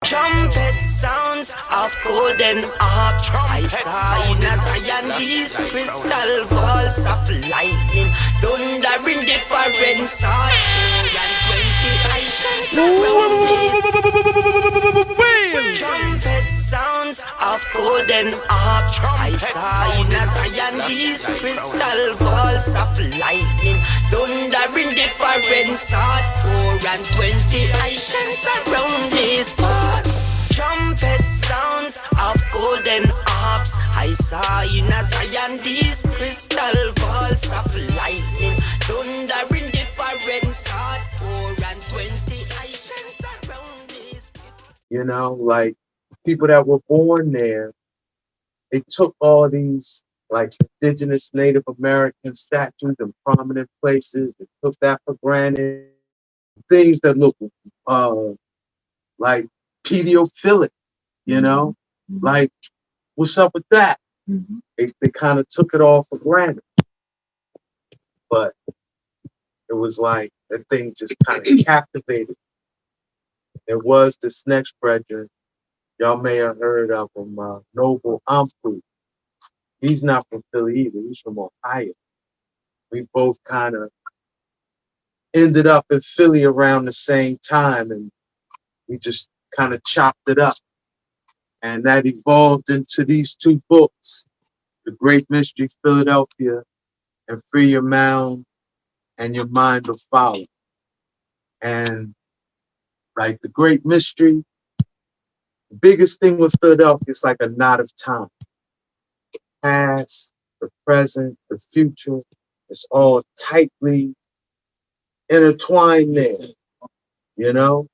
Trumpet sounds of golden harps. I saw in a Zion these crystal balls of lightning, thundering different swords. 420 Haitians around these. Trumpet sounds of golden harps. I saw in a Zion these crystal balls of lightning, thundering different swords. 420 Haitians around these parts. Trumpet sounds of golden harps. I saw in a Zion these crystal balls of lightning, thundering different swords. 420 Haitians around these. You know, like people that were born there, they took all these like indigenous Native American statues in prominent places and took that for granted. Things that look like pedophilic, you know? Like, what's up with that? They kind of took it all for granted. But it was like that thing just kind of captivated. There was this next brethren, y'all may have heard of him, Noble Ampu. He's not from Philly either, he's from Ohio. We both kind of ended up in Philly around the same time, and we just kind of chopped it up. And that evolved into these two books, The Great Mystery Philadelphia and Free Your Mound and Your Mind Will Follow. And like The Great Mystery, the biggest thing with Philadelphia is like a knot of time. The past, the present, the future, it's all tightly intertwined there, you know?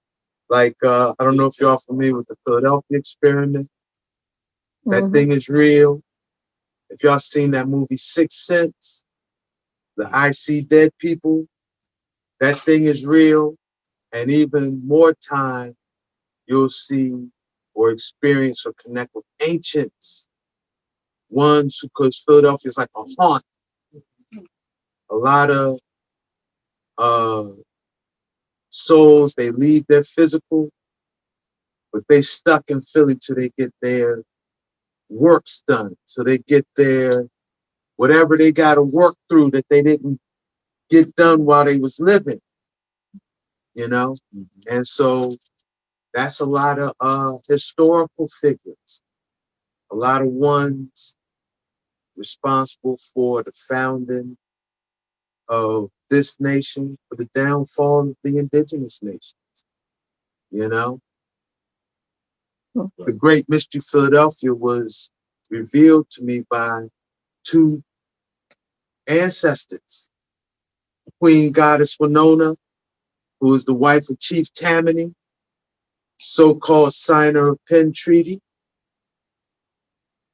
Like, I don't know if y'all familiar with the Philadelphia experiment. That thing is real. If y'all seen that movie Sixth Sense, the I See Dead People, that thing is real. And even more time, you'll see or experience or connect with ancients. Ones, because Philadelphia is like a haunt. A lot of souls, they leave their physical, but they stuck in Philly till they get their works done. So they get their, whatever they got to work through that they didn't get done while they was living, you know? And so that's a lot of historical figures, a lot of ones responsible for the founding of this nation, for the downfall of the indigenous nations, you know? The Great Mystery Philadelphia was revealed to me by two ancestors. Queen Goddess Winona, who was the wife of Chief Tammany, so-called signer of Penn Treaty,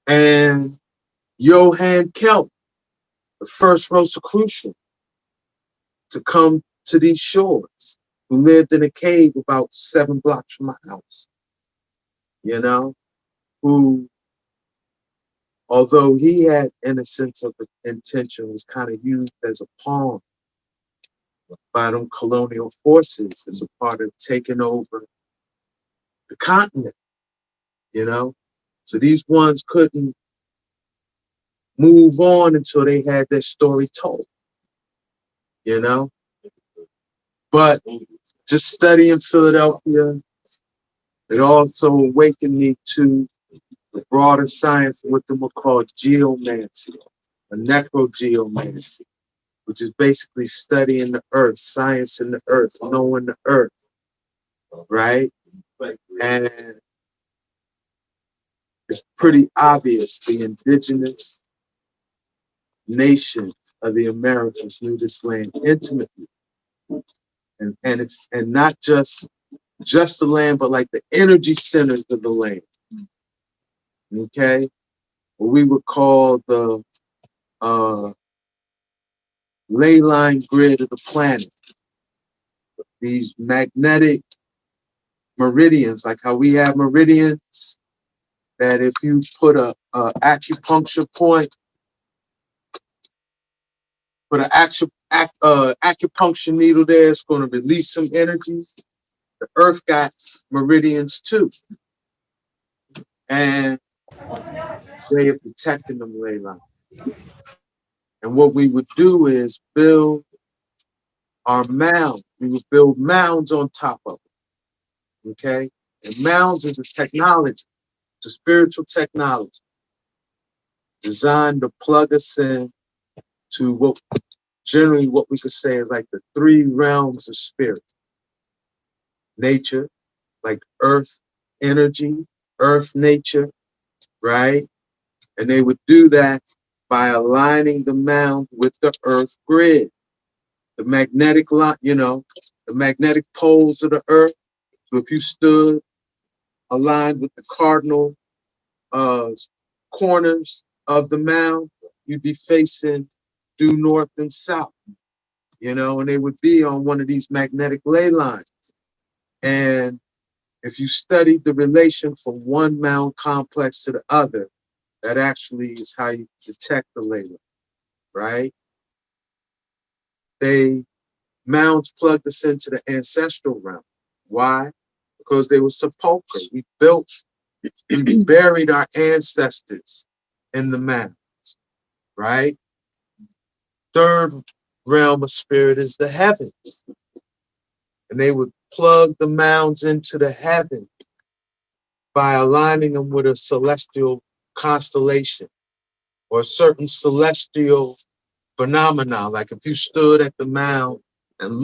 and Johann Kelp, the first Rosicrucian to come to these shores, who lived in a cave about 7 blocks from my house, you know, who, although he had innocence of intention, was kind of used as a pawn by them colonial forces as a part of taking over the continent, you know? So these ones couldn't move on until they had their story told, you know? But just studying Philadelphia, it also awakened me to the broader science of what they will call geomancy, or necrogeomancy, which is basically studying the earth, science in the earth, knowing the earth, right? And it's pretty obvious the indigenous nations of the Americas knew this land intimately. And it's not just the land, but like the energy centers of the land. Okay? What we would call the ley line grid of the planet. These magnetic meridians, like how we have meridians, that if you put a acupuncture point, put an acupuncture needle there, it's going to release some energy. The Earth got meridians too, and they are protecting them ley lines. And what we would do is build our mound. We would build mounds on top of it. Okay, and mounds is a technology, it's a spiritual technology designed to plug us in to what generally what we could say is like the three realms of spirit. Nature, like earth energy, earth nature, right? And they would do that by aligning the mound with the earth grid. The magnetic line, the magnetic poles of the earth. So if you stood aligned with the cardinal corners of the mound, you'd be facing due north and south, and they would be on one of these magnetic ley lines. And if you studied the relation from one mound complex to the other, that actually is how you detect the ley line, right? Mounds plugged us into the ancestral realm. Why? Because they were sepulchre. We built and buried our ancestors in the mound, right? Third realm of spirit is the heavens. And they would plug the mounds into the heavens by aligning them with a celestial constellation or a certain celestial phenomena. Like if you stood at the mound and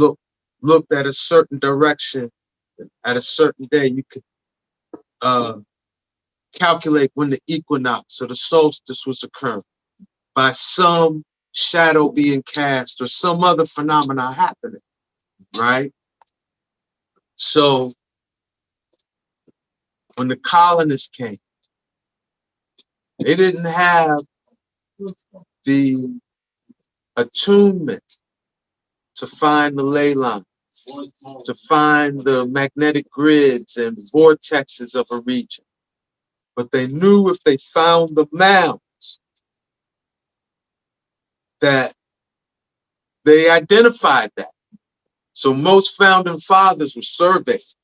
looked at a certain direction at a certain day, you could calculate when the equinox or the solstice was occurring by some shadow being cast or some other phenomena happening, right? So when the colonists came, they didn't have the attunement to find the ley line, to find the magnetic grids and vortexes of a region. But they knew if they found the mounds that they identified that. So most founding fathers were surveyors,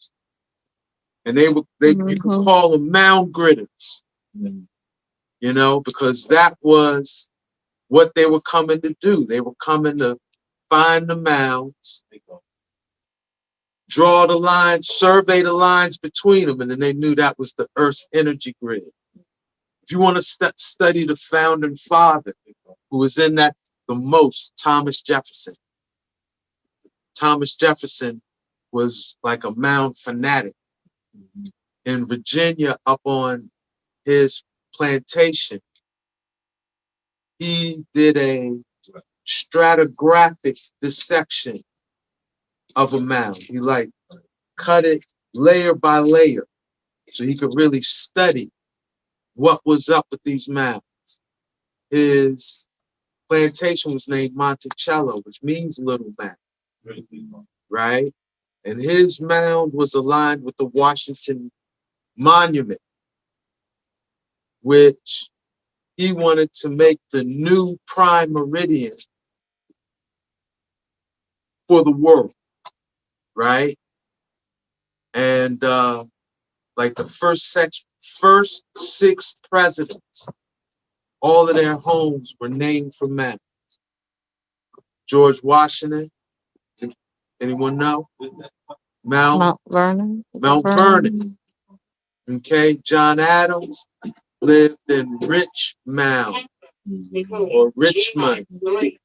and you could call them mound gritters, because that was what they were coming to do. They were coming to find the mounds, draw the lines, survey the lines between them, and then they knew that was the Earth's energy grid. If you want to study the founding father who was in that the most, Thomas Jefferson. Thomas Jefferson was like a mound fanatic. In Virginia, up on his plantation, he did a stratigraphic dissection of a mound. He cut it layer by layer so he could really study what was up with these mounds. His plantation was named Monticello, which means little mound, right? And his mound was aligned with the Washington Monument, which he wanted to make the new prime meridian for the world, right? And like the first six presidents, all of their homes were named for men. George Washington, anyone know? Mount Vernon. Okay, John Adams lived in Richmond or Richmond,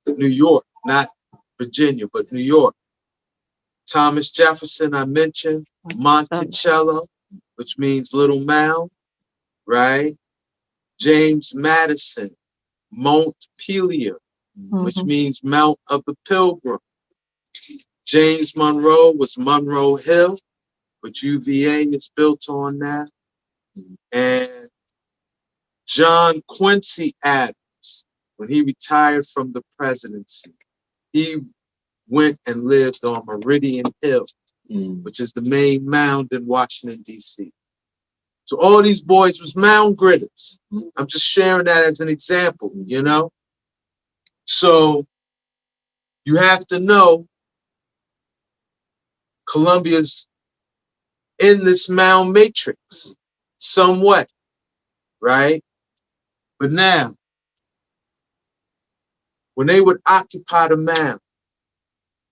New York, not Virginia, but New York. Thomas Jefferson, I mentioned, Monticello, which means little mound, right? James Madison, Montpelier, which means Mount of the Pilgrim. James Monroe was Monroe Hill, which UVA is built on now. And John Quincy Adams, when he retired from the presidency, he went and lived on Meridian Hill, which is the main mound in Washington, D.C. So all these boys was mound gritters. I'm just sharing that as an example, So you have to know Colombia's in this mound matrix somewhat, right? But now, when they would occupy the mound,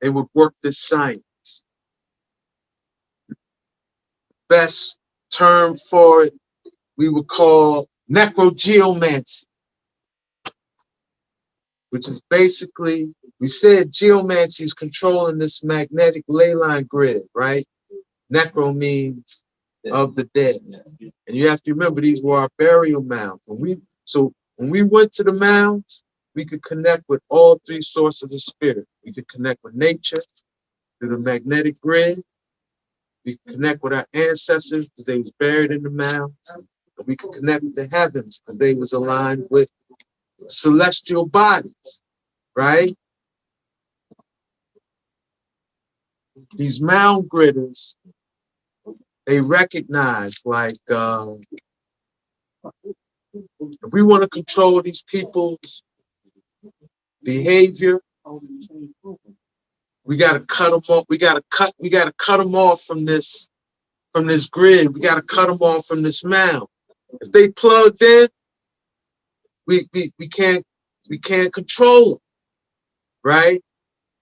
they would work this science. Best term for it, we would call necrogeomancy, which is basically, we said geomancy is controlling this magnetic ley line grid, right? Necro means of the dead. And you have to remember, these were our burial mounds. So when we went to the mounds, we could connect with all three sources of spirit. We could connect with nature through the magnetic grid. We could connect with our ancestors because they was buried in the mounds. And we could connect with the heavens because they was aligned with celestial bodies, right? These mound gritters, they recognize, like, if we want to control these people's behavior, we got to cut them off. We got to cut them off from this grid. We got to cut them off from this mound. If they plugged in, we can't control them, right?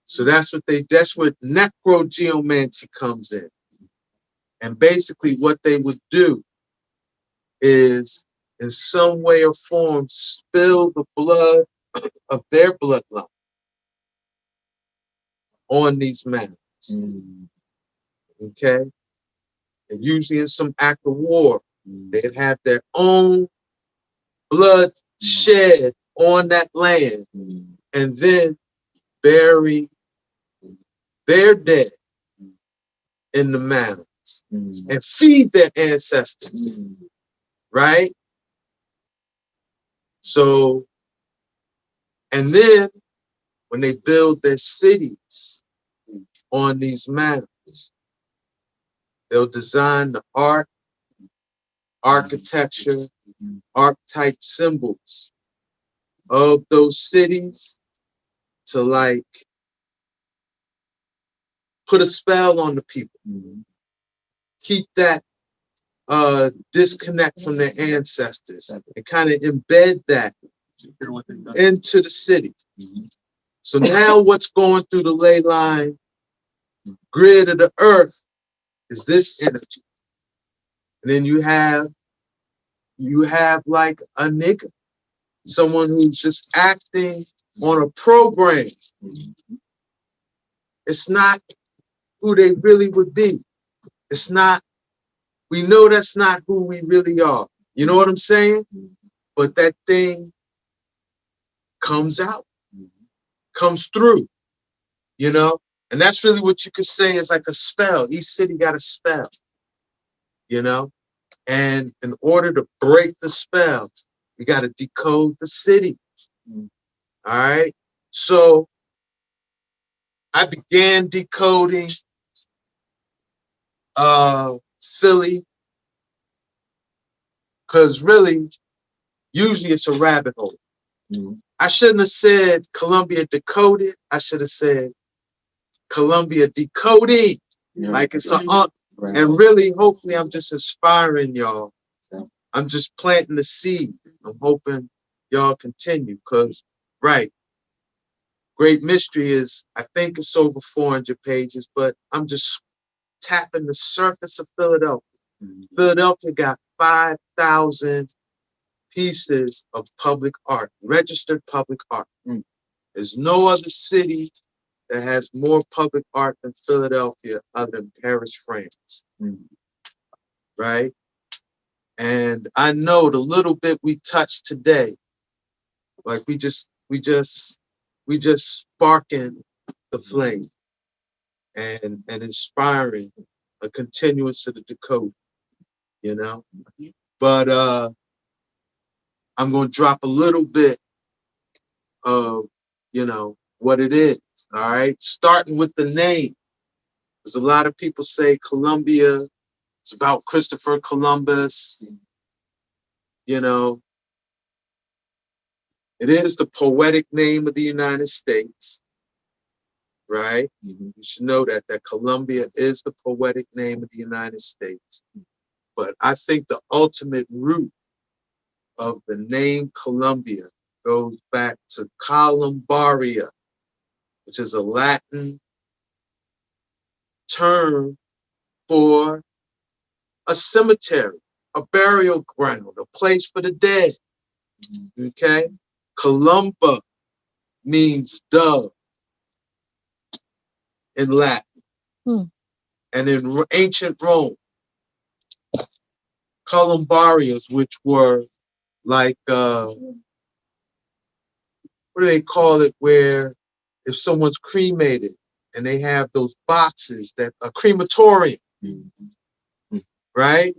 So that's what necrogeomancy comes in. And basically what they would do is, in some way or form, spill the blood of their bloodline on these mounds. Okay? And usually in some act of war, they'd have their own blood shed on that land and then bury their dead in the mounds and feed their ancestors, right? So, and then when they build their cities on these mounds, they'll design the art, architecture, archetype symbols of those cities to, like, put a spell on the people. Keep that disconnect from their ancestors and kind of embed that into the city. So now what's going through the ley line grid of the earth is this energy. And then you have like a nigga, someone who's just acting on a program. It's not who they really would be. It's not, we know that's not who we really are. You know what I'm saying? But that thing comes out, comes through, you know? And that's really what you could say is like a spell. Each city got a spell, you know? And in order to break the spell, we got to decode the city. All right? So I began decoding Philly because really, usually it's a rabbit hole. I shouldn't have said Colombia decoded. I should have said Colombia decoding. Like it's an and really, hopefully, I'm just inspiring y'all. I'm just planting the seed. I'm hoping y'all continue because, right, Great Mystery is, I think it's over 400 pages, but I'm just tapping the surface of Philadelphia. Philadelphia got 5,000 pieces of public art, registered public art. There's no other city that has more public art than Philadelphia other than Paris, France. Right? And I know the little bit we touched today, like we just sparking the flame and inspiring a continuance of the decode, you know? But I'm gonna drop a little bit of, you know, what it is, all right? Starting with the name. Because a lot of people say Colombia, it's about Christopher Columbus, you know. It is the poetic name of the United States, right? You should know that Colombia is the poetic name of the United States. But I think the ultimate root of the name Colombia goes back to columbaria, which is a Latin term for a cemetery, a burial ground, a place for the dead. Okay? Columba means dove in Latin. And in ancient Rome, columbarias, which were like, what do they call it, where if someone's cremated and they have those boxes that a crematorium, right?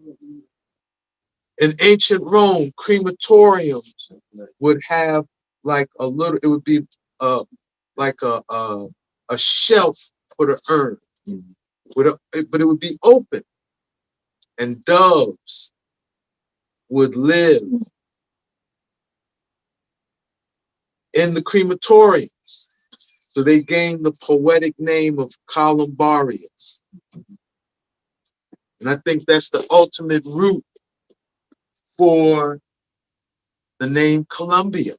In ancient Rome, crematoriums would have like a little, it would be like a shelf for the urn, but it would be open, and doves would live in the crematorium. So they gained the poetic name of columbarians. And I think that's the ultimate root for the name Colombia.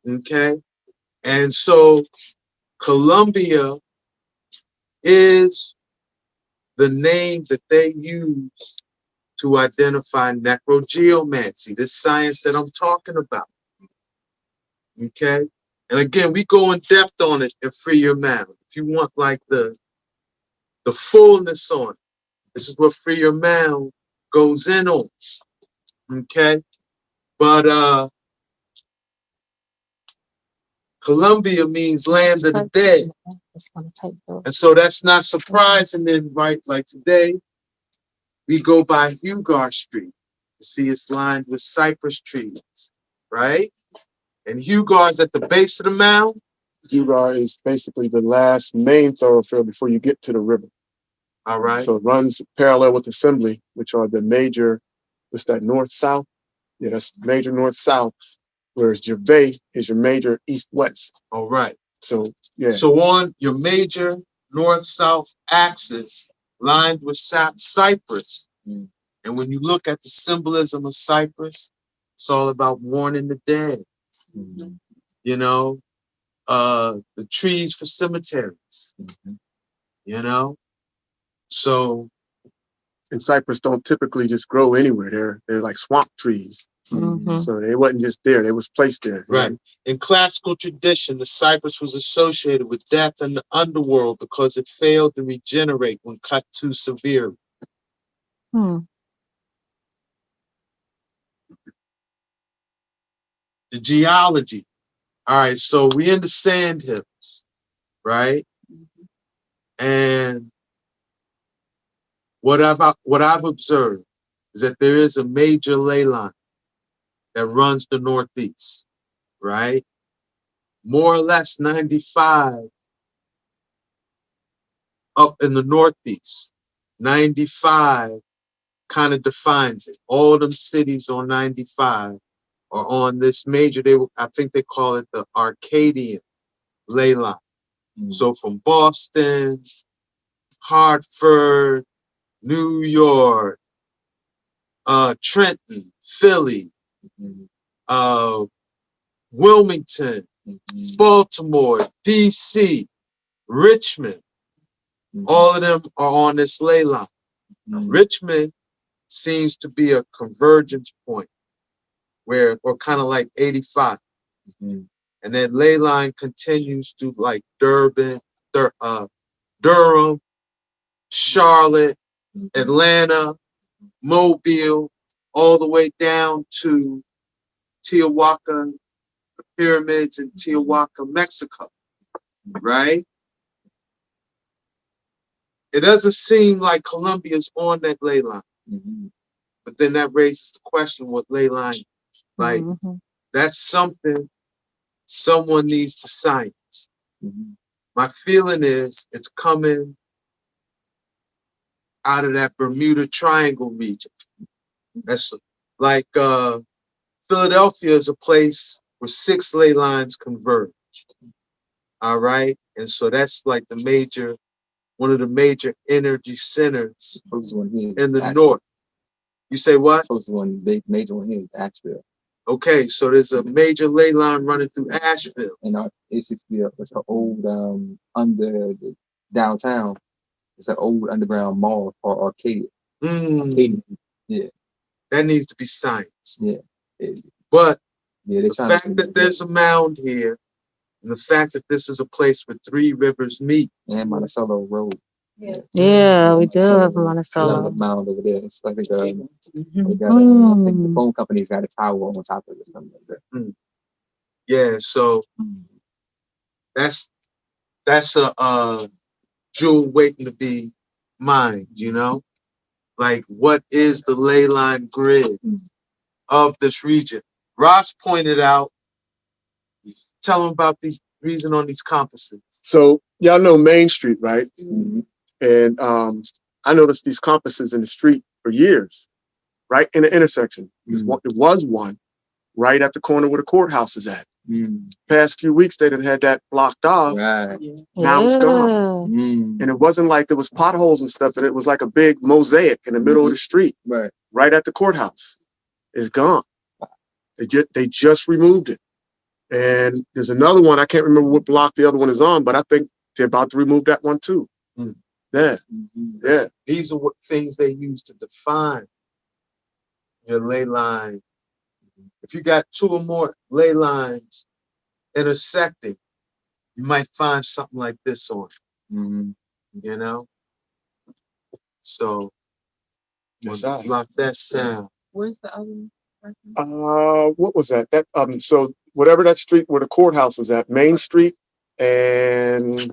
Okay? And so Colombia is the name that they use to identify necrogeomancy, this science that I'm talking about. Okay? And again, we go in depth on it in Free Your Mound. If you want like the fullness on it, this is what Free Your Mound goes in on. Okay? But Colombia means land of the dead. And so that's not surprising then, right? Like today, we go by Hugar Street. You see it's lined with cypress trees, right? And Hugar's at the base of the mound. Hugar is basically the last main thoroughfare before you get to the river. All right. So it runs parallel with Assembly, which are the major, what's that, north-south? Yeah, that's major north-south, whereas Gervais is your major east-west. All right. So, yeah. So on your major north-south axis, lined with cypress. And when you look at the symbolism of cypress, it's all about mourning the dead. You know, the trees for cemeteries. You know, so. And cypress don't typically just grow anywhere. They're like swamp trees. So they wasn't just there; they was placed there. Right. In classical tradition, the cypress was associated with death in the underworld because it failed to regenerate when cut too severely. The geology. All right, so we in the sand hills, right? And what I've observed is that there is a major ley line that runs the northeast, right? More or less 95 up in the northeast. 95 kind of defines it. All them cities on 95 are on this major, I think they call it the Arcadian ley line. So from Boston, Hartford, New York, Trenton, Philly, Wilmington, Baltimore, DC, Richmond, all of them are on this ley line. Richmond seems to be a convergence point or kind of like 85. And that ley line continues to like Durham, Charlotte, Atlanta, Mobile, all the way down to Tijuana, the pyramids in Tijuana, Mexico, right? It doesn't seem like Colombia's on that ley line. But then that raises the question, what ley line? Like, that's something someone needs to science. My feeling is it's coming out of that Bermuda Triangle region. That's like Philadelphia is a place where 6 ley lines converge. All right. And so that's like one of the major energy centers in the north. You say what? Big major one here is Asheville. Okay, so there's a major ley line running through Asheville. And it's just it's an old under the downtown. It's an old underground mall or arcade. Mm. Yeah. That needs to be science. Yeah. But the fact that there's a mound here, and the fact that this is a place where three rivers meet. And Monticello Road. Yeah, we do have Monticello. A mound over there. It's like they got I think the phone company's got a tower on top of it or something like that. Yeah, so that's a jewel waiting to be mined, you know? Like, what is the ley line grid of this region? Ross pointed out, tell him about these reason on these compasses. So y'all know Main Street, right? And I noticed these compasses in the street for years, right in the intersection. There was one right at the corner where the courthouse is at. Past few weeks they done had that blocked off. Right. Now it's gone. And it wasn't like there was potholes and stuff, and it was like a big mosaic in the middle of the street, right at the courthouse. It's gone. They just removed it. And there's another one, I can't remember what block the other one is on, but I think they're about to remove that one too. Yeah. Yeah. These are what things they use to define your ley line. If you got two or more ley lines intersecting, you might find something like this on it. You know? So block that sound. Where's the other one? What was that? So whatever that street where the courthouse is at, Main Street, and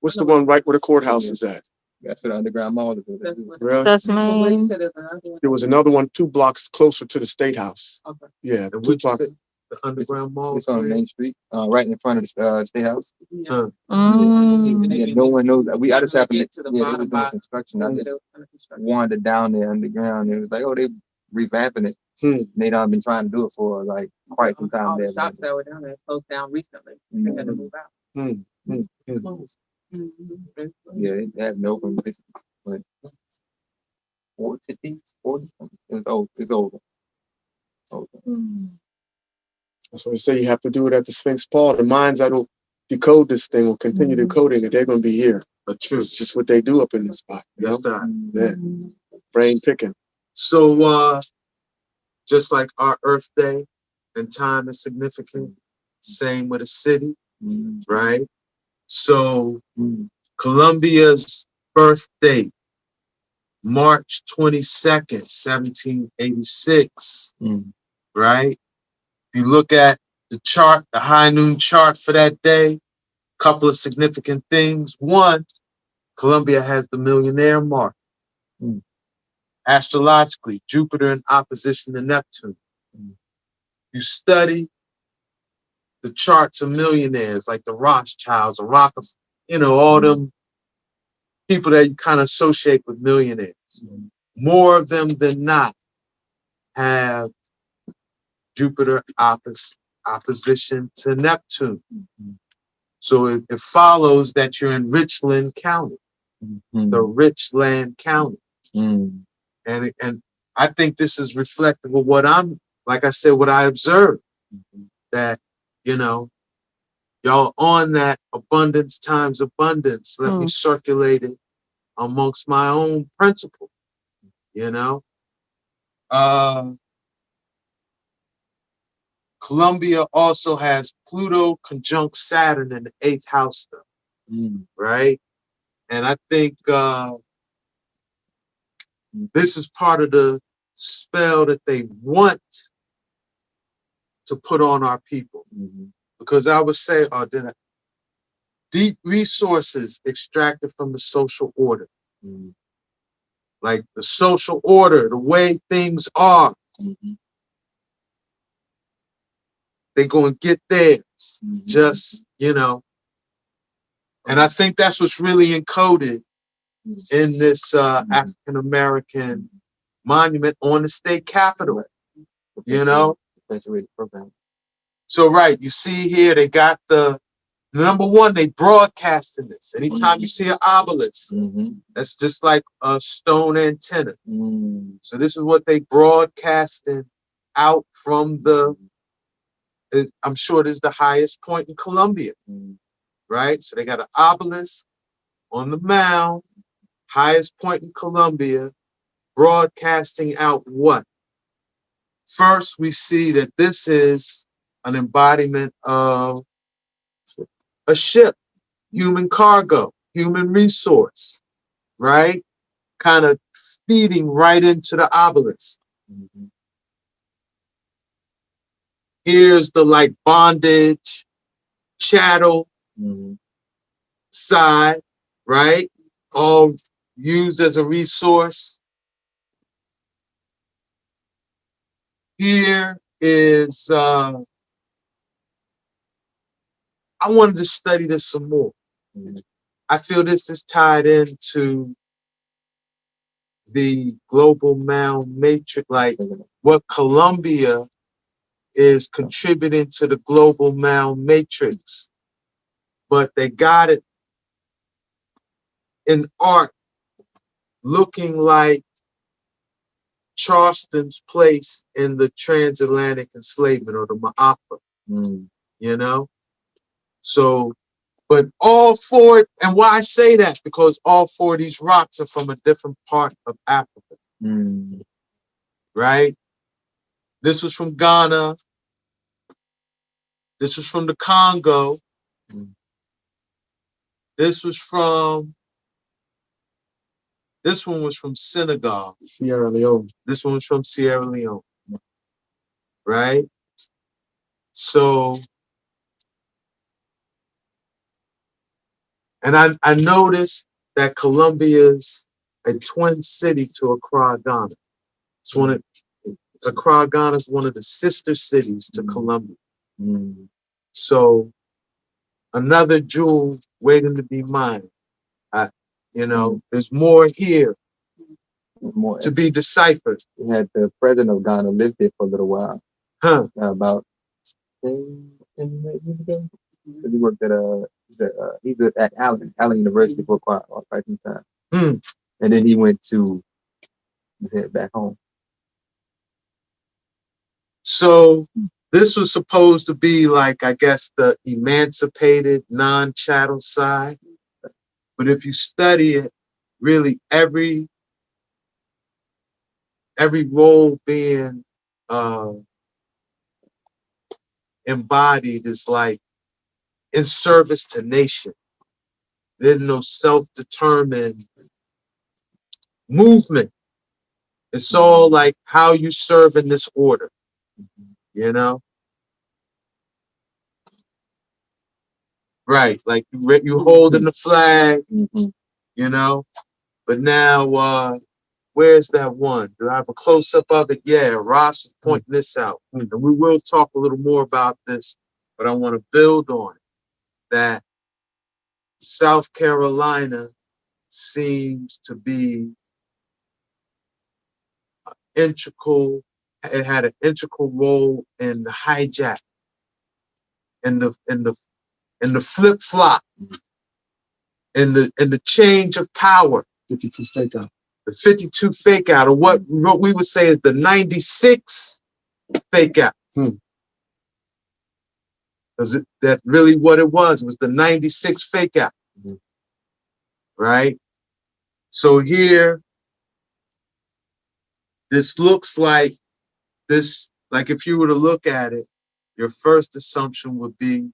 what's the one right where the courthouse is at? That's an underground mall. Really? That's Main. There was another one 2 blocks closer to the State House. Okay. Yeah, the 2 blocks. The underground mall. It's on Main Street, right in front of the State House. Yeah. Yeah, no one knows. I just happened to they were doing construction. I just wandered down there underground. It was like, oh, they revamping it. They done been trying to do it for like quite some time. All the shops that were down there closed down recently. They had to move out. Yeah, they have no open. But 40, it was old. It's older. So they say you have to do it at the Sphinx Paul. The minds that'll decode this thing will continue decoding it. They're going to be here. But true. It's just what they do up in this spot. That's right. Yeah. Brain picking. So, just like our Earth Day and time is significant, same with a city, right? So, Colombia's birth date, March 22nd, 1786, right? If you look at the chart, the high noon chart for that day, couple of significant things. One, Colombia has the millionaire mark. Astrologically, Jupiter in opposition to Neptune. You study the charts of millionaires like the Rothschilds, the Rockefellers, all them people that you kind of associate with millionaires. More of them than not have Jupiter opposition to Neptune. So it follows that you're in Richland County, the Richland County. And I think this is reflective of what what I observed, that, y'all on that abundance times abundance. Let me circulate it amongst my own principle, Colombia also has Pluto conjunct Saturn in the 8th house, right? And I think this is part of the spell that they want to put on our people. Because I would say, deep resources extracted from the social order. Like the social order, the way things are. They go and get theirs. Just, And I think that's what's really encoded in this African-American monument on the state capitol. Perpetuated program. So right, you see here they got the number one, they broadcasting this. Anytime you see an obelisk, that's just like a stone antenna. So this is what they broadcasting out from the, I'm sure this is the highest point in Colombia, right? So they got an obelisk on the mound, highest point in Colombia, broadcasting out what? First, we see that this is an embodiment of a ship, human cargo, human resource, right? Kind of feeding right into the obelisk. Here's the like bondage, chattel side, right? All used as a resource. Here is, I wanted to study this some more. I feel this is tied into the global mound matrix, like what Colombia is contributing to the global mound matrix, but they got it in art looking like Charleston's place in the transatlantic enslavement or the Ma'afa, you know? So, but all four, and why I say that, because all four of these rocks are from a different part of Africa, right? This was from Ghana. This was from the Congo. This one was from Senegal. Sierra Leone. This one was from Sierra Leone, right? So, and I noticed that Colombia's a twin city to Accra, Ghana. It's Accra, Ghana is one of the sister cities to Colombia. So, another jewel waiting to be mined. There's more here to be deciphered. We had the president of Ghana lived there for a little while. About 10 years ago. Because he worked at he was at Allen University for quite some time. And then he went to head back home. So this was supposed to be like, I guess, the emancipated, non-chattel side. But if you study it, really every role being embodied is like in service to nation. There's no self-determined movement. It's all like how you serve in this order, you know? Right, like you holding the flag, you know? But now, where's that one? Do I have a close-up of it? Yeah, Ross is pointing this out. And we will talk a little more about this, but I want to build on it. That South Carolina seems to be integral. It had an integral role in the hijack, in the flip-flop, in the change of power. 52 fake out. The 52 fake out, or what we would say is the 96 fake out. Because that's really what it was the 96 fake out. Right? So here, this looks like this, like if you were to look at it, your first assumption would be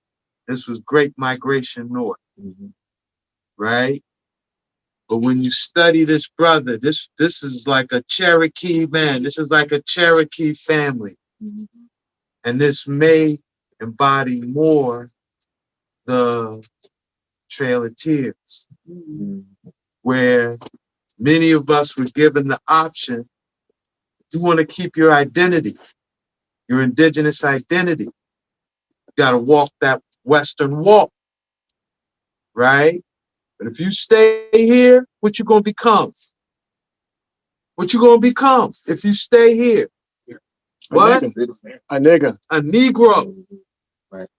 this was Great Migration North. Right? But when you study this brother, this is like a Cherokee man. This is like a Cherokee family. And this may embody more the Trail of Tears, where many of us were given the option, you want to keep your identity, your indigenous identity. You got to walk that Western walk, right? But if you stay here, what you going to become? What you going to become if you stay here? What? A nigga. A Negro.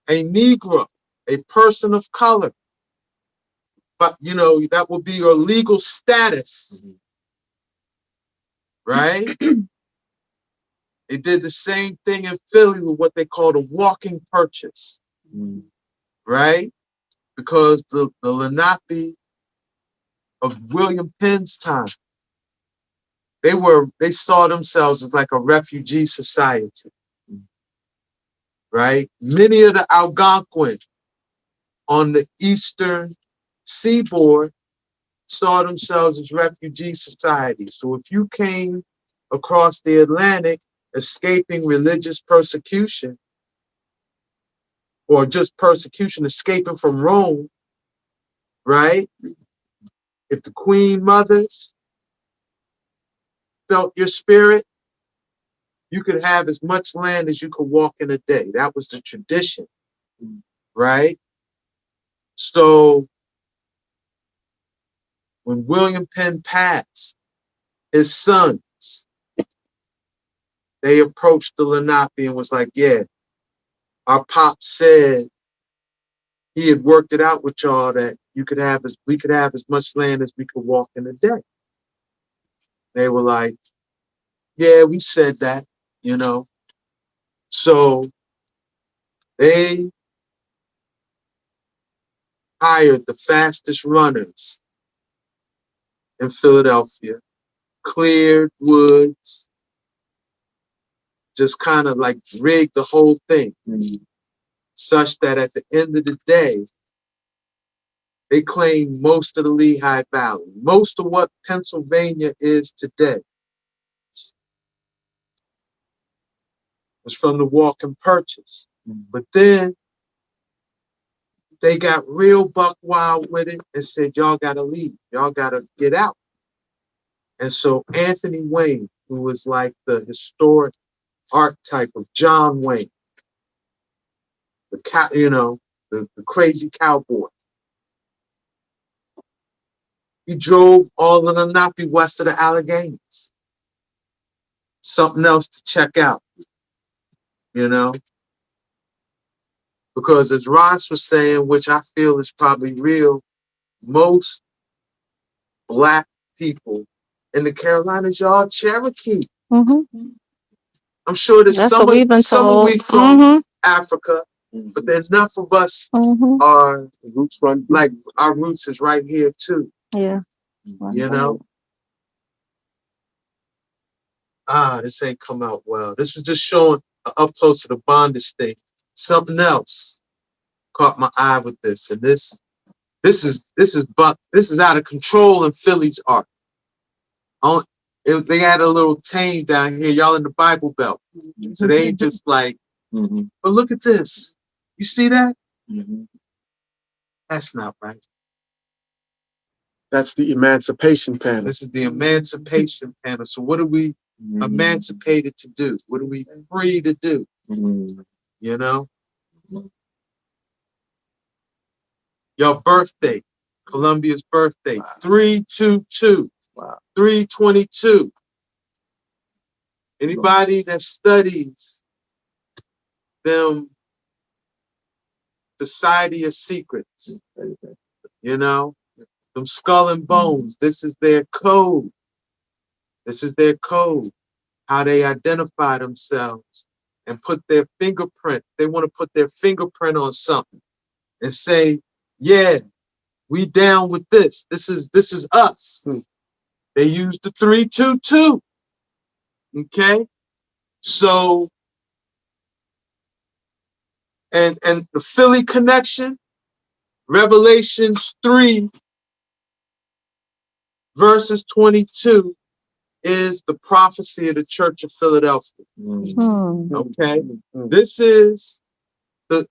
a Negro, a person of color. But, you know, that would be your legal status, right? They did the same thing in Philly with what they called a walking purchase, right? Because the Lenape of William Penn's time, they saw themselves as like a refugee society, right? Many of the Algonquin on the eastern seaboard saw themselves as refugee society. So if you came across the Atlantic escaping religious persecution, or just persecution, escaping from Rome, right? If the Queen Mothers felt your spirit, you could have as much land as you could walk in a day. That was the tradition, right? So when William Penn passed, his sons, they approached the Lenape and was like, yeah, our pop said he had worked it out with y'all that we could have as much land as we could walk in a day. They were like, yeah, we said that, you know. So they hired the fastest runners in Philadelphia, cleared woods, just kind of like rigged the whole thing, such that at the end of the day, they claimed most of the Lehigh Valley, most of what Pennsylvania is today was from the walk and purchase. But then they got real buck wild with it and said, y'all gotta leave, y'all gotta get out. And so Anthony Wayne, who was like the historic archetype of John Wayne, the crazy cowboy, he drove all of the Lenape west of the Alleghenies. Something else to check out, you know? Because as Ross was saying, which I feel is probably real, most Black people in the Carolinas, y'all Cherokee. I'm sure there's some of we from Africa, but there's enough of us are roots run, like our roots is right here too. Yeah. You know? This ain't come out well. This was just showing up close to the bondage thing. Something else caught my eye with this, and this is out of control in Philly's art. They had a little tame down here, y'all in the Bible Belt, so they ain't just like. But look at this. You see that? That's not right. That's the Emancipation panel. This is the Emancipation panel. So what are we emancipated to do? What are we free to do? You know? Your birthday, Colombia's birthday, 322, 322. Anybody that studies them Society of Secrets, you know, them skull and bones, this is their code. This is their code, how they identify themselves and put their fingerprint. They want to put their fingerprint on something and say, yeah, we down with this. This is us. They use the 322. Okay? So, and the Philly connection, Revelations 3 verses 22 is the prophecy of the Church of Philadelphia. Okay? This is the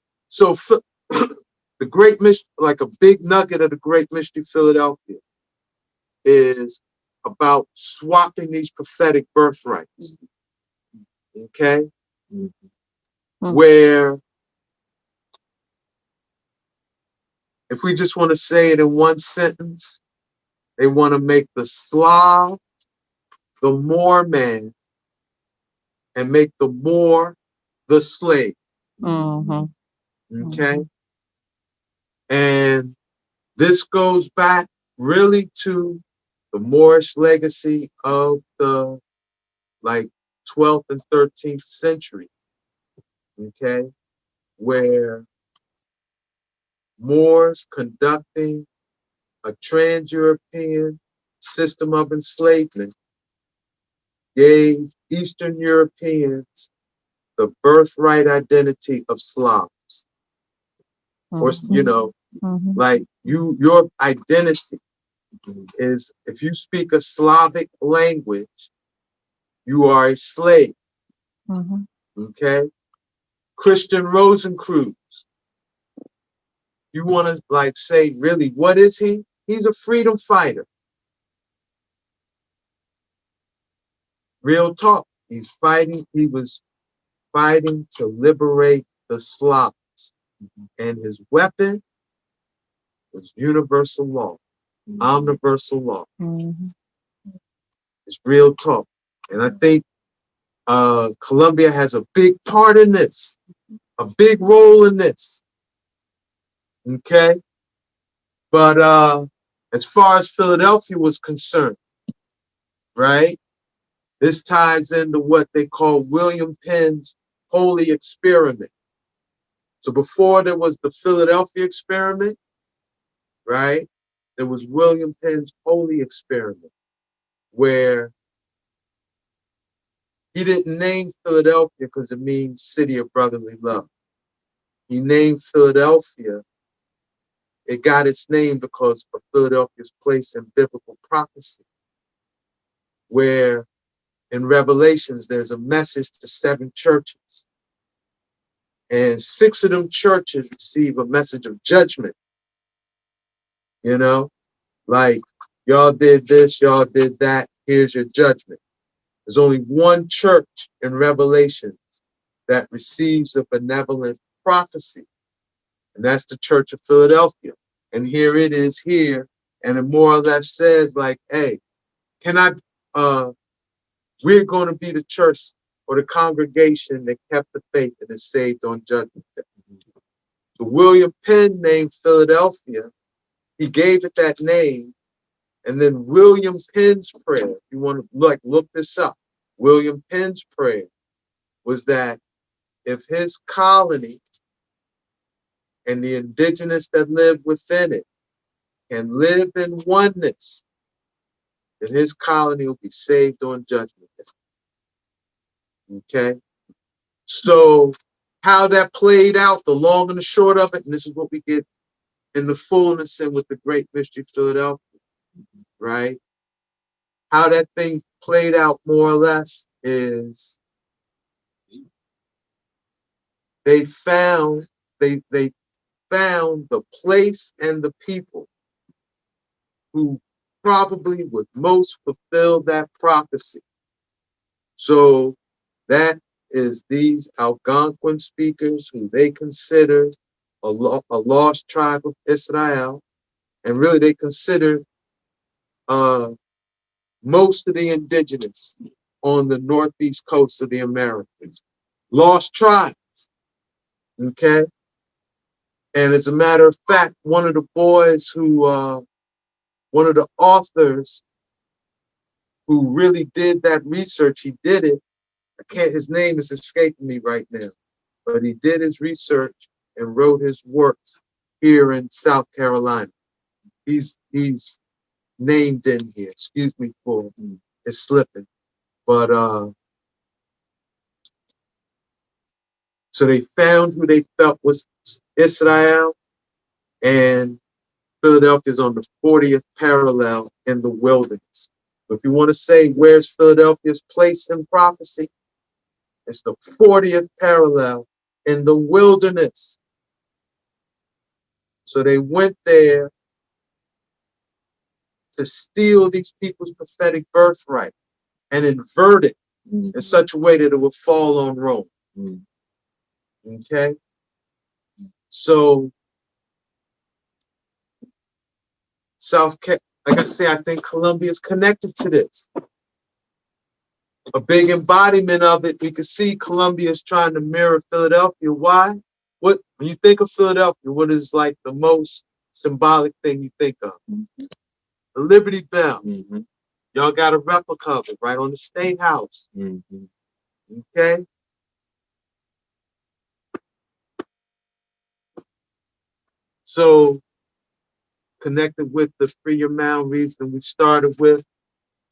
great mystery, like a big nugget of the great mystery Philadelphia is about swapping these prophetic birthrights. Okay? Where if we just want to say it in one sentence, they want to make the Slav the Moor man and make the Moor the slave. Okay. And this goes back really to the Moorish legacy of the like 12th and 13th century. Okay. Where Moors conducting a trans-European system of enslavement gave Eastern Europeans the birthright identity of Slavs. Or, you know, like your identity is, if you speak a Slavic language, you are a slave. Okay? Christian Rosencreuz, you want to like say, really, what is he? He's a freedom fighter. Real talk. He was fighting to liberate the Slavs. And his weapon was universal law, omniversal law. It's real talk. And I think Colombia has a big part in this, a big role in this. Okay? But as far as Philadelphia was concerned, right? This ties into what they call William Penn's Holy Experiment. So before there was the Philadelphia Experiment, right? There was William Penn's Holy Experiment, where he didn't name Philadelphia because it means city of brotherly love. He named Philadelphia. It got its name because of Philadelphia's place in biblical prophecy, where in Revelations there's a message to 7 churches. And 6 of them churches receive a message of judgment. You know, like, y'all did this, y'all did that, here's your judgment. There's only one church in Revelations that receives a benevolent prophecy, and that's the Church of Philadelphia. And here it is here, and it more or less says like, hey, we're going to be the church or the congregation that kept the faith and is saved on judgment day. So William Penn named Philadelphia, he gave it that name, and then William Penn's prayer, if you want to look this up, William Penn's prayer was that if his colony and the indigenous that live within it can live in oneness, then his colony will be saved on judgment day. Okay? So how that played out, the long and the short of it, and this is what we get in the fullness and with the great mystery of Philadelphia, right? How that thing played out more or less is they found the place and the people who probably would most fulfill that prophecy. So that is these Algonquin speakers who they considered a lost tribe of Israel, and really they considered most of the indigenous on the northeast coast of the Americas. Lost tribes. Okay? And as a matter of fact, one of the boys who, one of the authors who really did that research, he did it. His name is escaping me right now, but he did his research and wrote his works here in South Carolina. He's named in here. Excuse me for his slipping. But so they found who they felt was Israel, and Philadelphia is on the 40th parallel in the wilderness. If you want to say where's Philadelphia's place in prophecy, it's the 40th parallel in the wilderness. So they went there to steal these people's prophetic birthright and invert it in such a way that it would fall on Rome. Okay? So, like I say, I think Colombia is connected to this. A big embodiment of it, we can see Colombia is trying to mirror Philadelphia. Why? when you think of Philadelphia, what is like the most symbolic thing you think of? The Liberty Bell. Y'all got a replica of it right on the State House. Okay? So, connected with the Free Your Mound reason we started with,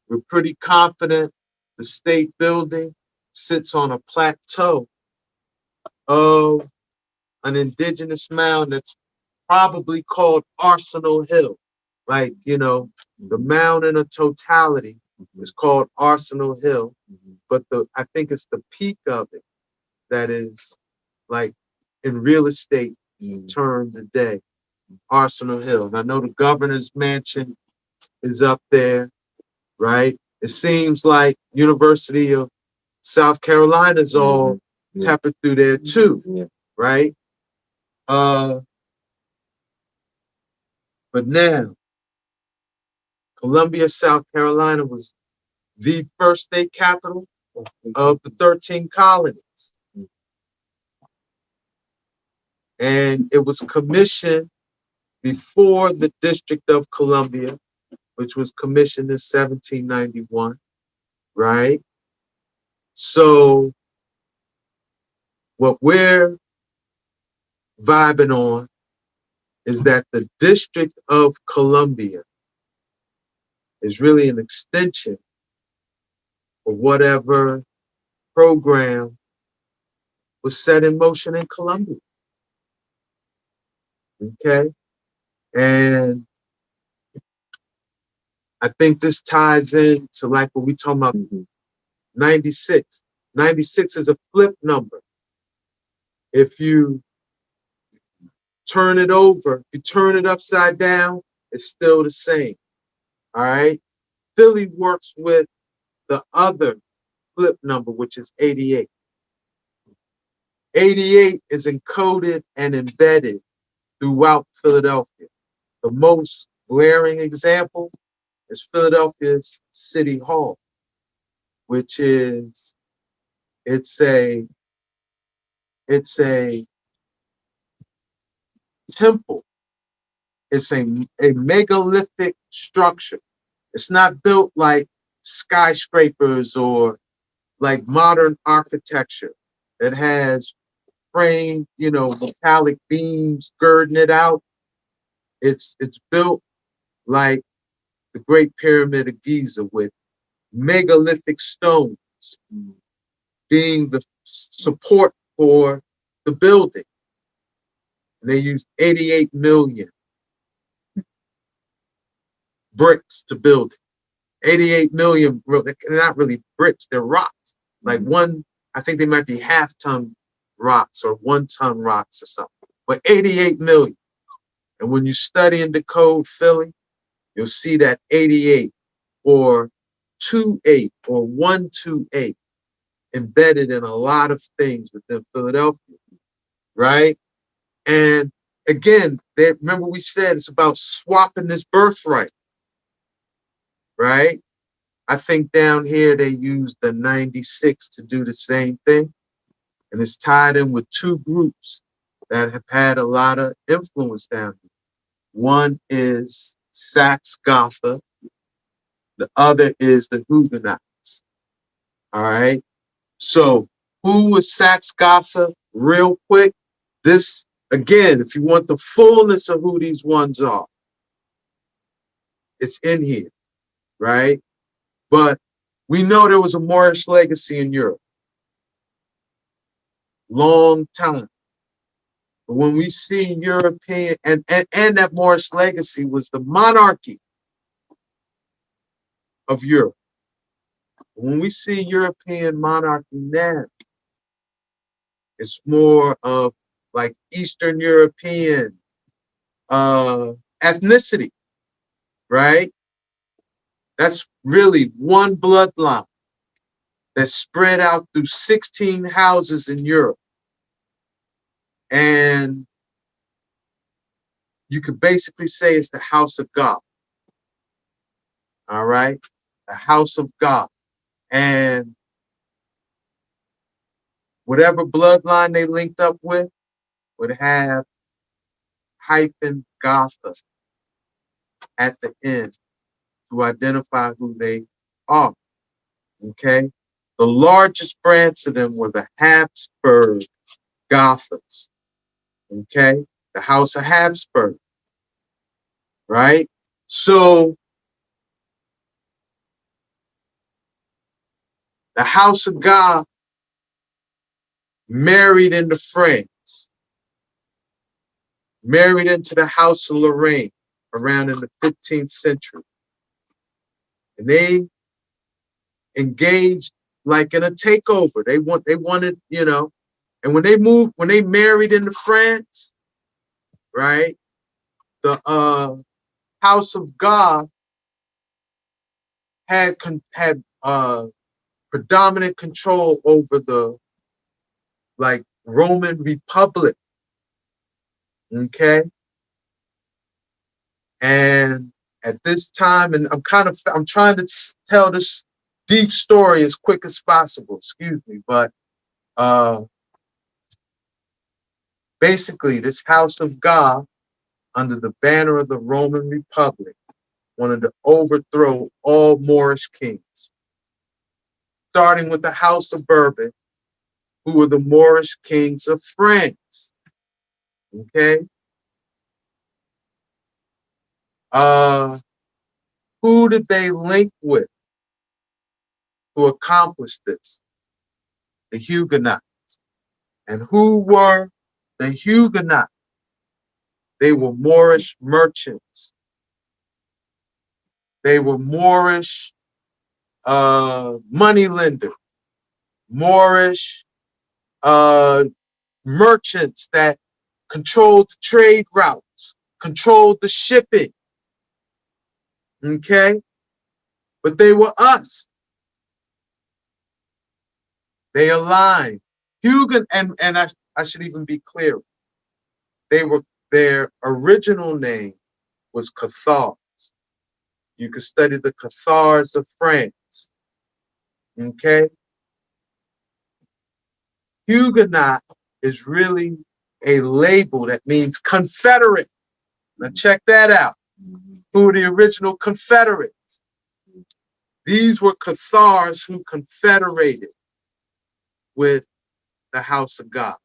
we're pretty confident the state building sits on a plateau of an indigenous mound that's probably called Arsenal Hill. Like, the mound in a totality is called Arsenal Hill, but I think it's the peak of it that is like in real estate terms today, Arsenal Hill. And I know the governor's mansion is up there, right? It seems like University of South Carolina is all peppered through there too, right? But now, Colombia, South Carolina was the first state capital of the 13 colonies. And it was commissioned before the District of Columbia, which was commissioned in 1791, right? So what we're vibing on is that the District of Columbia is really an extension of whatever program was set in motion in Colombia. Okay? And I think this ties in to like what we talking about 96. 96 is a flip number. If you turn it over, if you turn it upside down, it's still the same. All right? Philly works with the other flip number, which is 88. 88 is encoded and embedded throughout Philadelphia. The most glaring example is Philadelphia's City Hall, which is it's a temple. It's a megalithic structure. It's not built like skyscrapers or like modern architecture that has framed, metallic beams girding it out. It's built like the Great Pyramid of Giza with megalithic stones being the support for the building. And they used 88 million bricks to build it. 88 million, they're not really bricks, they're rocks. Like I think they might be half-ton rocks or 1-ton rocks or something. But 88 million. And when you study and decode Philly, you'll see that 88 or 28 or 128 embedded in a lot of things within Philadelphia, right? And again, remember we said it's about swapping this birthright, right? I think down here they use the 96 to do the same thing. And it's tied in with two groups that have had a lot of influence down here. One is Sacks-Gotha. The other is the Huguenots. All right. So who was Sacks-Gotha? Real quick. This, again, if you want the fullness of who these ones are, it's in here, right? But we know there was a Moorish legacy in Europe. Long time. But when we see European, and that Moorish legacy was the monarchy of Europe. When we see European monarchy now, it's more of like Eastern European ethnicity, right? That's really one bloodline that's spread out through 16 houses in Europe. And you could basically say it's the house of God. All right? The house of God. And whatever bloodline they linked up with, would have hyphen Gotha at the end to identify who they are. Okay? The largest branch of them were the Habsburg Gothas. Okay? The House of Habsburg. Right? So the House of Goth married into France, married into the House of Lorraine around in the 15th century. And they engaged like in a takeover. They wanted, you know, and when they married into France, right, the House of God had predominant control over the like Roman Republic. Okay. And at this time, and I'm trying to tell this deep story as quick as possible, excuse me, but basically this House of God under the banner of the Roman Republic wanted to overthrow all Moorish kings, starting with the House of Bourbon, who were the Moorish kings of France. Okay? Who did they link with to accomplish this? The Huguenots. And who were the Huguenots? They were Moorish merchants. They were Moorish moneylenders, Moorish merchants that controlled the trade routes, controlled the shipping. Okay? But they were us. They aligned. Huguenot, and I should even be clear. Their original name was Cathars. You could study the Cathars of France. Okay? Huguenot is really a label that means Confederate. Now check that out. Who are the original Confederates? These were Cathars who confederated with the House of God.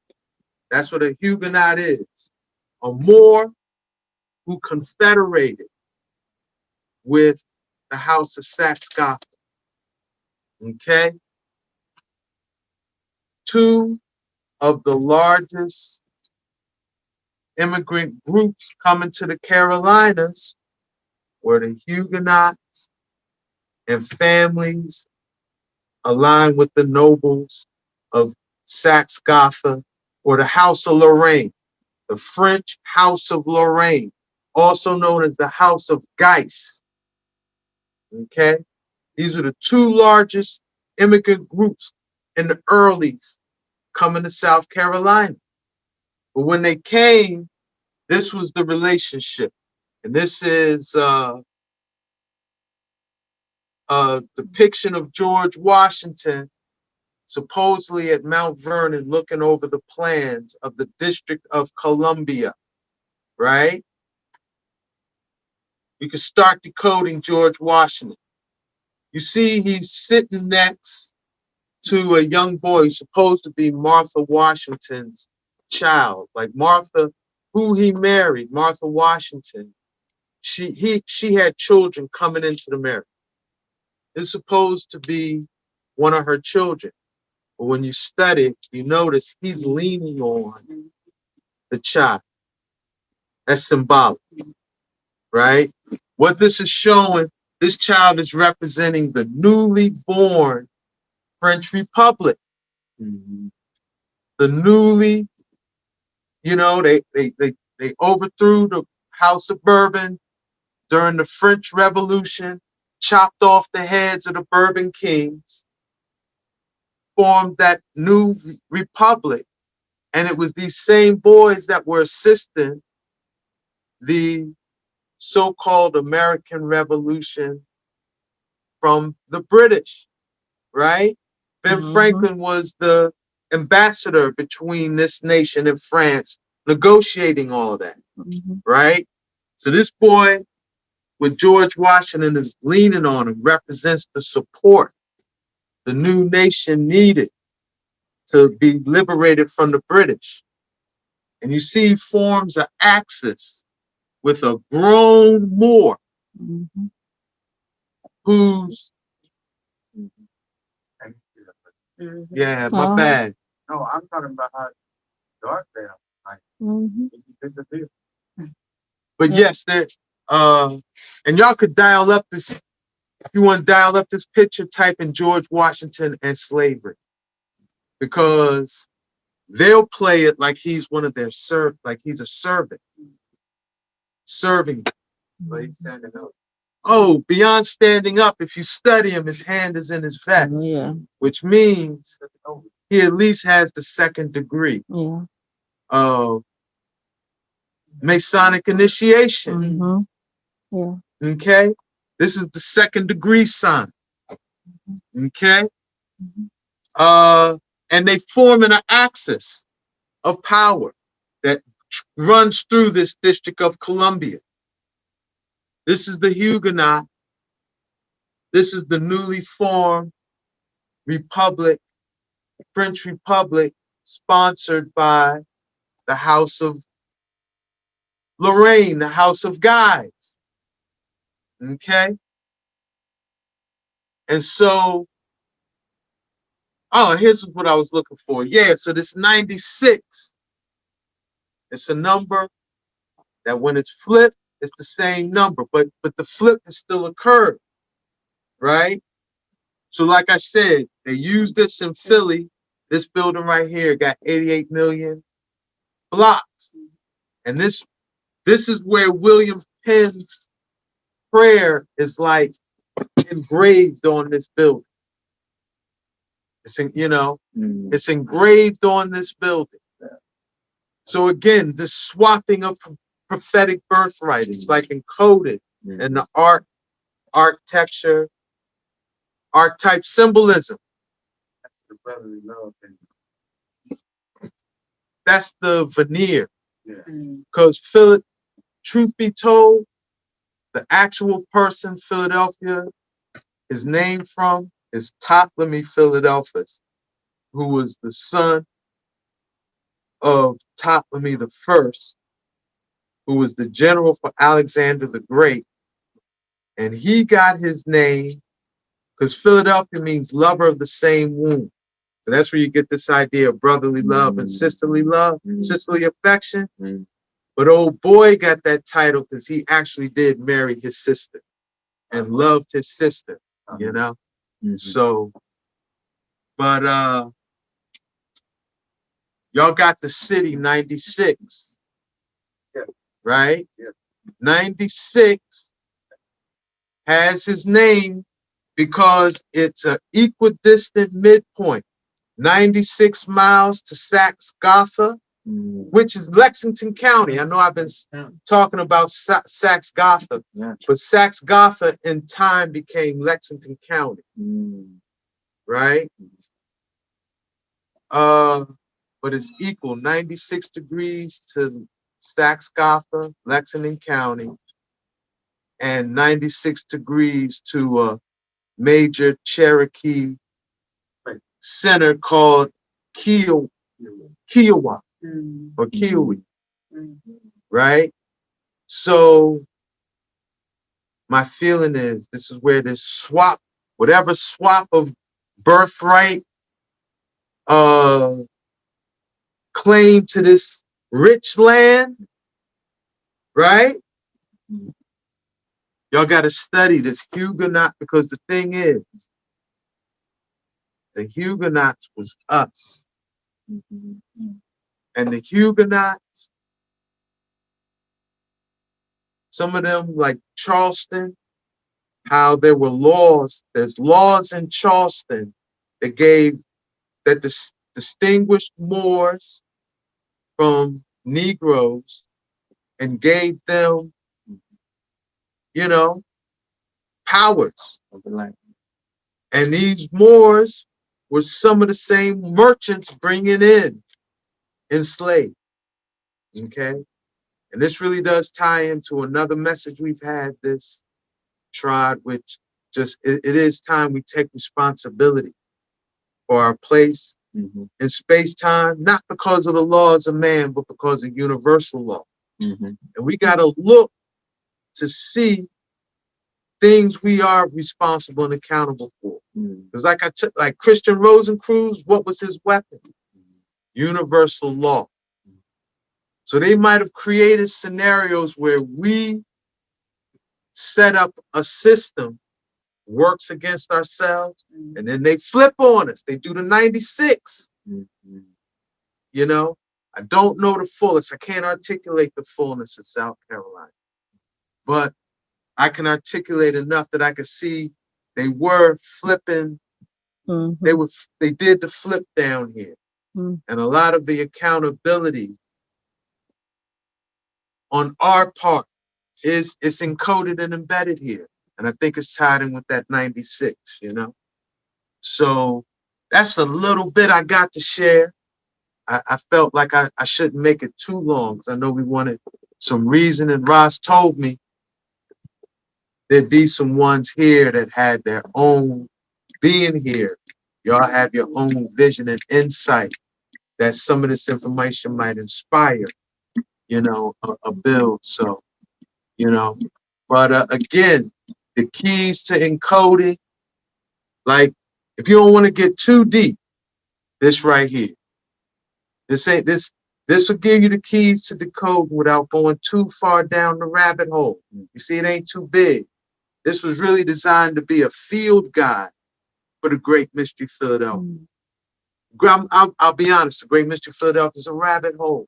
That's what a Huguenot is. A Moor who confederated with the House of Sacks-Gotha. Okay? Two of the largest immigrant groups coming to the Carolinas were the Huguenots and families aligned with the nobles of Sacks-Gotha or the House of Lorraine, the French House of Lorraine, also known as the House of Guise. Okay? These are the two largest immigrant groups in the earlies coming to South Carolina. But when they came, this was the relationship. And this is a depiction of George Washington supposedly at Mount Vernon looking over the plans of the District of Columbia, right? You can start decoding George Washington. You see he's sitting next to a young boy who's supposed to be Martha Washington's child. Like Martha, who he married, Martha Washington, she had children coming into the marriage. It's supposed to be one of her children. But when you study, you notice he's leaning on the child. That's symbolic, right? What this is showing, this child is representing the newly born French Republic. The newly, you know, they overthrew the House of Bourbon during the French Revolution, chopped off the heads of the Bourbon kings, formed that new republic. And it was these same boys that were assisting the so-called American Revolution from the British, right? Ben Franklin was the ambassador between this nation and France negotiating all of that, Mm-hmm. right? So this boy with George Washington is leaning on him represents the support the new nation needed to be liberated from the British. And you see he forms an axis with a grown Moor Mm-hmm. who's, Mhm. yeah, my Uh-huh. bad. No, I'm talking about how dark they are. Like, Mm-hmm. but Yeah. yes, there, and y'all could dial up this, if you want to dial up this picture, type in George Washington and slavery. Because they'll play it like he's one of their like he's a servant. Serving. But he's standing up. Oh, beyond standing up, if you study him, his hand is in his vest. Yeah. Which means he at least has the second degree Yeah. of Masonic initiation. Mm-hmm. Yeah. Okay? This is the second degree sign. Okay? Mm-hmm. And they form an axis of power that runs through this District of Columbia. This is the Huguenot. This is the newly formed Republic, French Republic, sponsored by the House of Lorraine, the House of Guides. Okay? And so, oh, here's what I was looking for. Yeah, so this 96, it's a number that when it's flipped, it's the same number, but the flip is still a curve, right? So like I said, they use this in Philly. This building right here got 88 million blocks. And this is where William Penn's prayer is like engraved on this building. It's it's engraved on this building. So again, the swapping of prophetic birthright is like encoded in the architecture, archetype symbolism. That's the veneer. Because truth be told, the actual person Philadelphia is named from is Ptolemy Philadelphus, who was the son of Ptolemy the First, who was the general for Alexander the Great. And he got his name because Philadelphia means lover of the same womb. So that's where you get this idea of brotherly love and sisterly love, sisterly affection. But old boy got that title because he actually did marry his sister and loved his sister, you know? So, but y'all got the city 96, right? 96 has his name because it's an equidistant midpoint, 96 miles to Sacks-Gotha, which is Lexington County. I know I've been talking about Sacks-Gotha, but Sacks-Gotha in time became Lexington County, right? But it's equal 96 degrees to Sacks-Gotha, Lexington County, and 96 degrees to a major Cherokee center called Kiowa or Kiwi, right? So my feeling is this is where this swap, whatever swap of birthright claim to this rich land, right? Y'all got to study this Huguenot, because the thing is, the Huguenots was us. And the Huguenots, some of them like Charleston, how there were laws, there's laws in Charleston that distinguished Moors from Negroes and gave them, powers. And these Moors were some of the same merchants bringing in enslaved. Okay? And this really does tie into another message we've had this tribe, which just it is time we take responsibility for our place in space-time, not because of the laws of man, but because of universal law. And we got to look to see things we are responsible and accountable for. Because like Christian Rosencruz, what was his weapon? Universal law. So they might have created scenarios where we set up a system, works against ourselves, and then they flip on us. They do the 96. You know, I don't know the fullest. I can't articulate the fullness of South Carolina, but I can articulate enough that I could see they were flipping. They did the flip down here, and a lot of the accountability on our part is encoded and embedded here, and I think it's tied in with that 96. You know, so that's a little bit I got to share. I felt like I shouldn't make it too long because I know we wanted some reason, and Ross told me there'd be some ones here that had their own being here. Y'all have your own vision and insight that some of this information might inspire, you know, a build. So, you know, but again, the keys to encoding, like if you don't want to get too deep, this right here. This will give you the keys to decode without going too far down the rabbit hole. You see, it ain't too big. This was really designed to be a field guide for the Great Mystery Philadelphia. I'll be honest, the Great Mystery Philadelphia is a rabbit hole.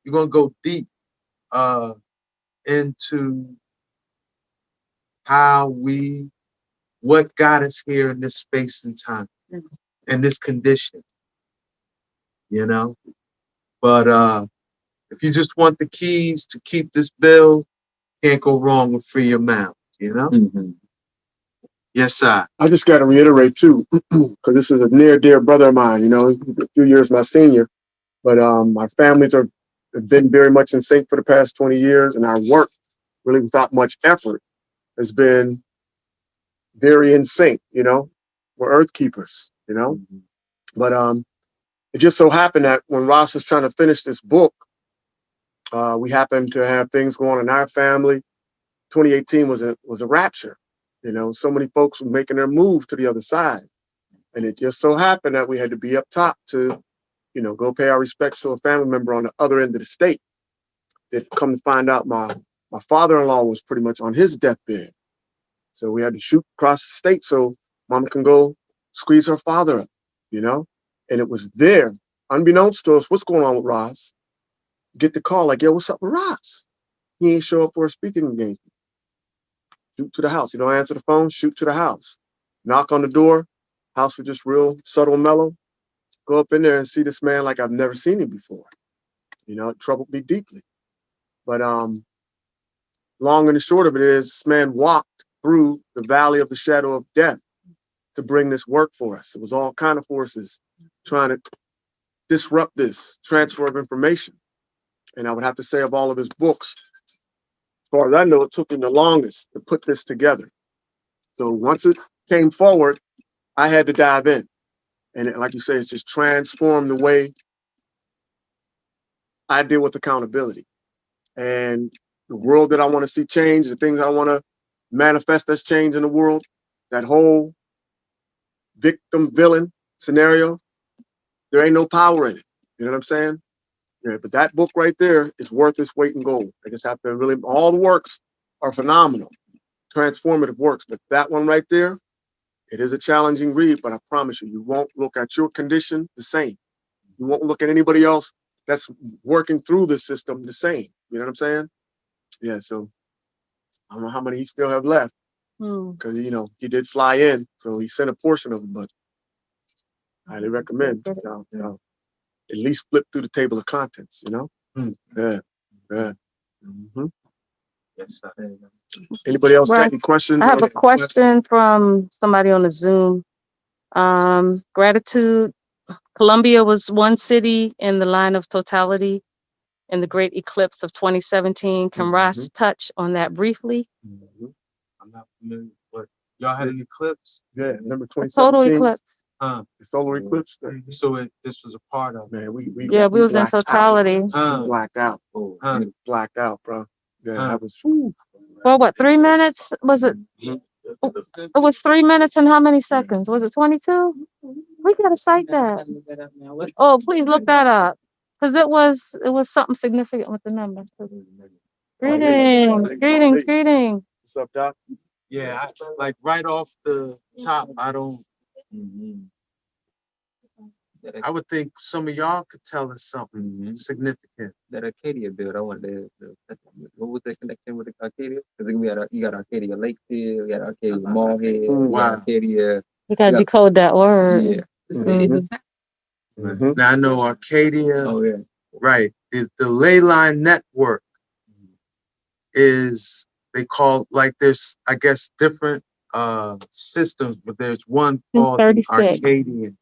You're gonna go deep into what got us here in this space and time, and this condition. You know, but if you just want the keys to keep this bill, can't go wrong with Free Your Mound, you know? Yes, sir. I just got to reiterate too, because this is a near dear brother of mine. You know, a few years my senior, but our families have been very much in sync for the past 20 years, and our work, really without much effort, has been very in sync. You know, we're earth keepers. You know, but it just so happened that when Ross was trying to finish this book, we happened to have things going on in our family. 2018 was a rapture. You know, so many folks were making their move to the other side. And it just so happened that we had to be up top to, you know, go pay our respects to a family member on the other end of the state. That come to find out my father-in-law was pretty much on his deathbed. So we had to shoot across the state so mama can go squeeze her father up, you know? And it was there, unbeknownst to us, what's going on with Ross? Get the call like, yo, what's up with Ross? He ain't show up for a speaking engagement. Shoot to the house. You don't answer the phone, shoot to the house. Knock on the door. House was just real subtle, mellow. Go up in there and see this man like I've never seen him before. You know, it troubled me deeply. But long and the short of it is, this man walked through the valley of the shadow of death to bring this work for us. It was all kind of forces trying to disrupt this transfer of information. And I would have to say of all of his books, as far as I know, it took him the longest to put this together. So once it came forward, I had to dive in. And like you say, it's just transformed the way I deal with accountability. And the world that I want to see change, the things I want to manifest as change in the world, that whole victim-villain scenario, there ain't no power in it. You know what I'm saying? Yeah, but that book right there is worth its weight in gold. I just have to really, all the works are phenomenal, transformative works. But that one right there, it is a challenging read, but I promise you, you won't look at your condition the same. You won't look at anybody else that's working through the system the same. You know what I'm saying? Yeah, so I don't know how many he still have left, because, you know, he did fly in, so he sent a portion of them, but I highly recommend, you know, at least flip through the table of contents, you know? Yeah, yeah. Yes, sir. Anybody else got Right. any questions? I have a question from somebody on the Zoom. Gratitude. Colombia was one city in the line of totality. in the great eclipse of 2017. Can Ross touch on that briefly? I'm not familiar, but y'all had an eclipse? Yeah, remember A total 2017? eclipse. The solar eclipse. So this was a part of it. Man, we Yeah, we was in blacked out. totality. Blacked out. Blacked out, bro. Yeah, that was. For what, 3 minutes? Was it? It was 3 minutes and how many seconds? Was it 22? We gotta cite that. Oh, please look that up. Because it was something significant with the number. Greetings. What's up, Doc? Yeah, like right off the top, I don't. I would think some of y'all could tell us something significant. That Arcadia build, I wanted to what was the connection with the Arcadia? Because you got Arcadia Lakefield, you got Arcadia Mallhead, you got Arcadia. You gotta decode that word. Yeah. Now I know Arcadia. Oh yeah. Right. The ley line network is, they call, like, there's, I guess, different systems, but there's one called the Arcadian.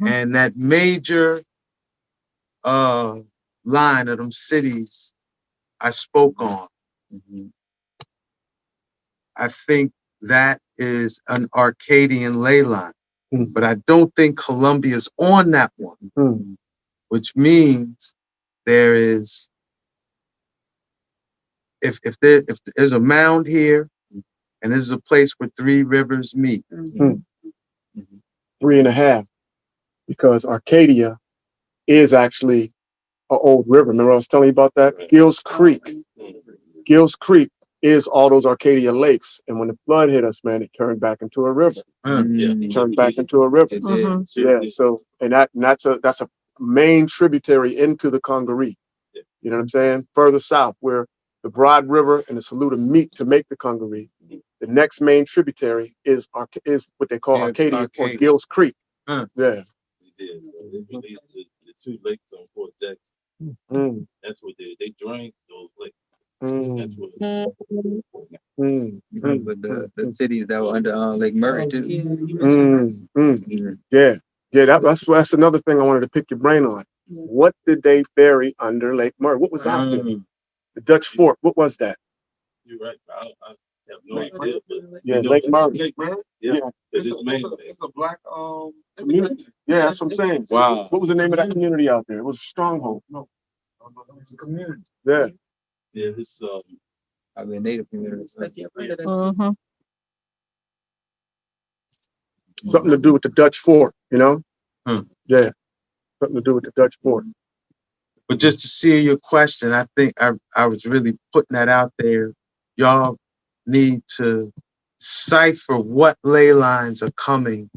And that major line of them cities I spoke on, I think that is an Arcadian ley line. But I don't think Colombia's on that one, which means there is, if there's a mound here, and this is a place where 3 rivers meet. 3.5, because Arcadia is actually an old river. Remember I was telling you about that? Gills Creek. Gills Creek is all those Arcadia lakes. And when the flood hit us, man, it turned back into a river. It turned back into a river. Yeah. So, and that's a main tributary into the Congaree. You know what I'm saying? Further south, where the Broad River and the Saluda meet to make the Congaree, the next main tributary is what they call Arcadia or Gills Creek. Yeah. They released the 2 lakes on Fort Jackson. That's what they drank those lakes. That's what. With the cities that were under Lake Murray too. Yeah. That's another thing I wanted to pick your brain on. What did they bury under Lake Murray? What was out there? The Dutch Fort. What was that? You're right. I have no idea. Yeah, Lake Murray. Lake Murray? Yeah. It's a black community. Yeah, that's what I'm saying. Wow. What was the name of that community out there? It was a stronghold. No, it's a community. Yeah. Yeah, it's I mean, native communities. Something to do with the Dutch Fort, you know? Yeah. Something to do with the Dutch Fort. But just to see your question, I think I was really putting that out there. Y'all need to cipher what ley lines are coming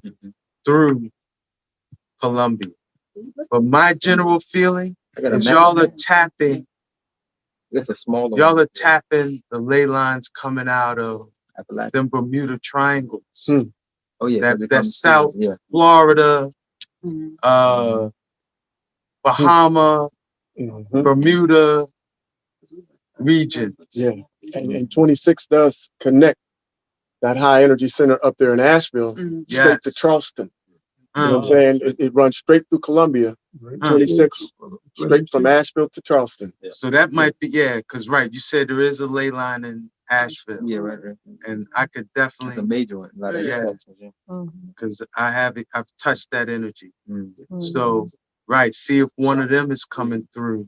through Colombia. But my general feeling is y'all are tapping. Y'all are tapping the ley lines coming out of them Bermuda Triangles. Oh yeah, that's South Florida, Bahama, Bermuda region. Yeah, and 26 does connect that high energy center up there in Asheville straight to Charleston. You know what I'm saying? It runs straight through Colombia. 26 straight from Asheville to Charleston. So that might be, because you said there is a ley line in Asheville. Yeah, right. And I could definitely. It's a major one. Because I've touched that energy. So, see if one of them is coming through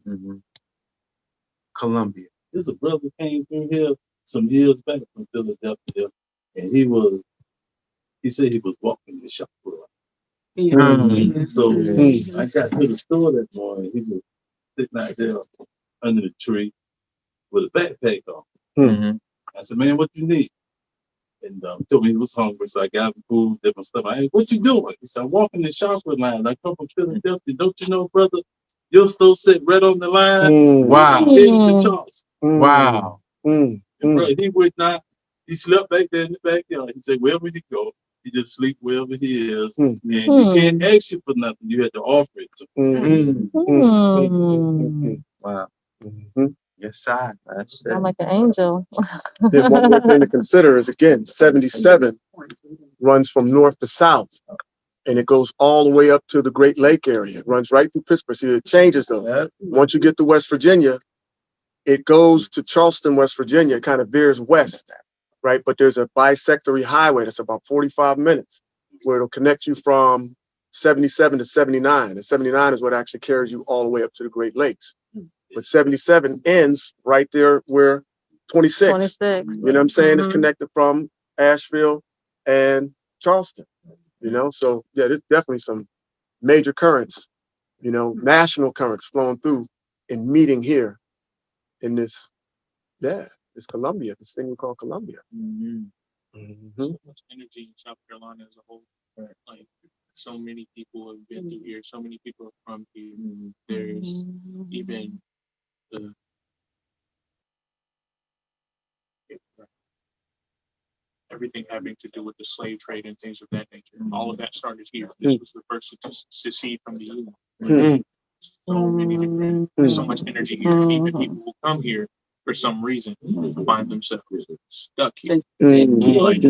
Colombia. There's a brother came through here some years back from Philadelphia, and he said he was walking the shop floor. So I got to the store that morning. He was sitting out there under the tree with a backpack on. I said, "Man, what you need?" And he told me he was hungry, so I got him food, different stuff. I said, "What you doing?" He said, "I'm walking the shopper line. I come from Philadelphia. Don't you know, brother? Your store sit right on the line." Wow. To Charles. Wow. Bro, he would not. He slept back there in the backyard. He said, wherever he go, he just sleep wherever he is. And you can't ask you for nothing. You had to offer it to him. Wow. Yes, sir. I'm like an angel. Then one more thing to consider is, again, 77 runs from north to south. and it goes all the way up to the Great Lake area. It runs right through Pittsburgh. See, it changes though. Once you get to West Virginia, it goes to Charleston, West Virginia. It kind of veers west, right? But there's a bisectory highway that's about 45 minutes where it'll connect you from 77 to 79. And 79 is what actually carries you all the way up to the Great Lakes. But 77 ends right there where 26. 26. You know what I'm saying? It's connected from Asheville and Charleston. You know, so yeah, there's definitely some major currents, you know, national currents flowing through and meeting here in this, this Colombia, this thing we call Colombia. So much energy in South Carolina as a whole. Like, so many people have been through here, so many people have come here. There's even the everything having to do with the slave trade and things of that nature. All of that started here. This was the first to secede from the Union. So many different, there's so much energy here. Even people who come here for some reason find themselves stuck here. Like,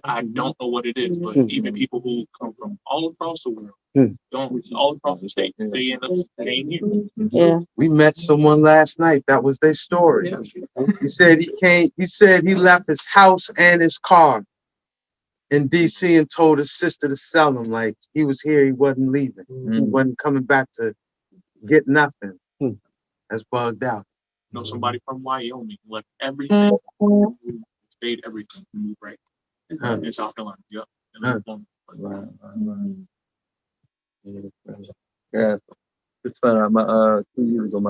I don't know what it is, but even people who come from all across the world, all across the state, they end up staying here. Yeah. We met someone last night. That was their story. He said he said he left his house and his car in DC and told his sister to sell him. Like, he was here, he wasn't leaving. He wasn't coming back to get nothing. That's bugged out. You know, somebody from Wyoming left everything, stayed everything to move right in South Carolina. Yep. Yeah. It's fun. 2 years ago,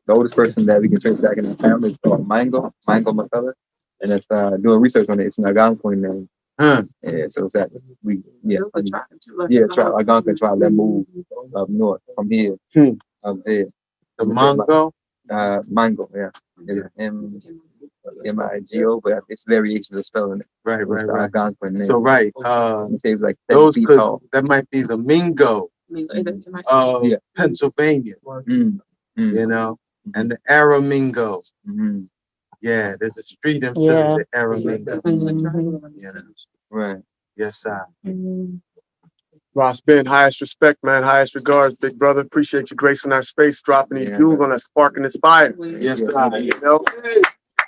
the oldest person that we can trace back in our family is called Mango Macella. And it's doing research on it. It's an Algonquin name. Yeah, so it's that Algonquin tribe that moved up north from here. Up there. The Mongo? Mango, yeah. It's M-I-G-O, but it's variations of spelling it. Right. Algonquin name. So like those that might be the Mingo of Pennsylvania. You know, and the Aramingo. Yeah, there's a street in Philly, the Aramingo. You know. Right. Yes, sir. Ross Ben, highest respect, man, highest regards, big brother. Appreciate you gracing our space, dropping these jewels on us, sparking this fire. Yes, sir. You know? Big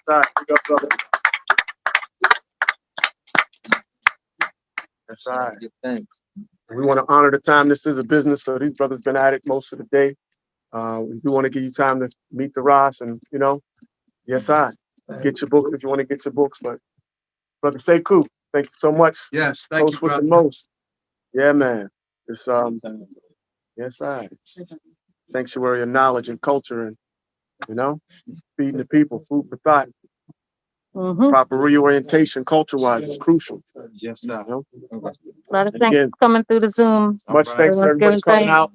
up, brother. That's all right. Thanks. We want to honor the time. This is a business, so these brothers been at it most of the day. We do want to give you time to meet the Ross, and you know, yes, I get your books if you want to get your books. But brother Sekou, thank you so much. Yes, thank you, with brother. the most. Yeah, man. It's yes, I sanctuary of knowledge and culture, and you know, feeding the people, food for thought. Proper reorientation, culture-wise, is crucial. Yes, sir. You know? A lot of thanks for coming through the Zoom. Much thanks for everybody coming out.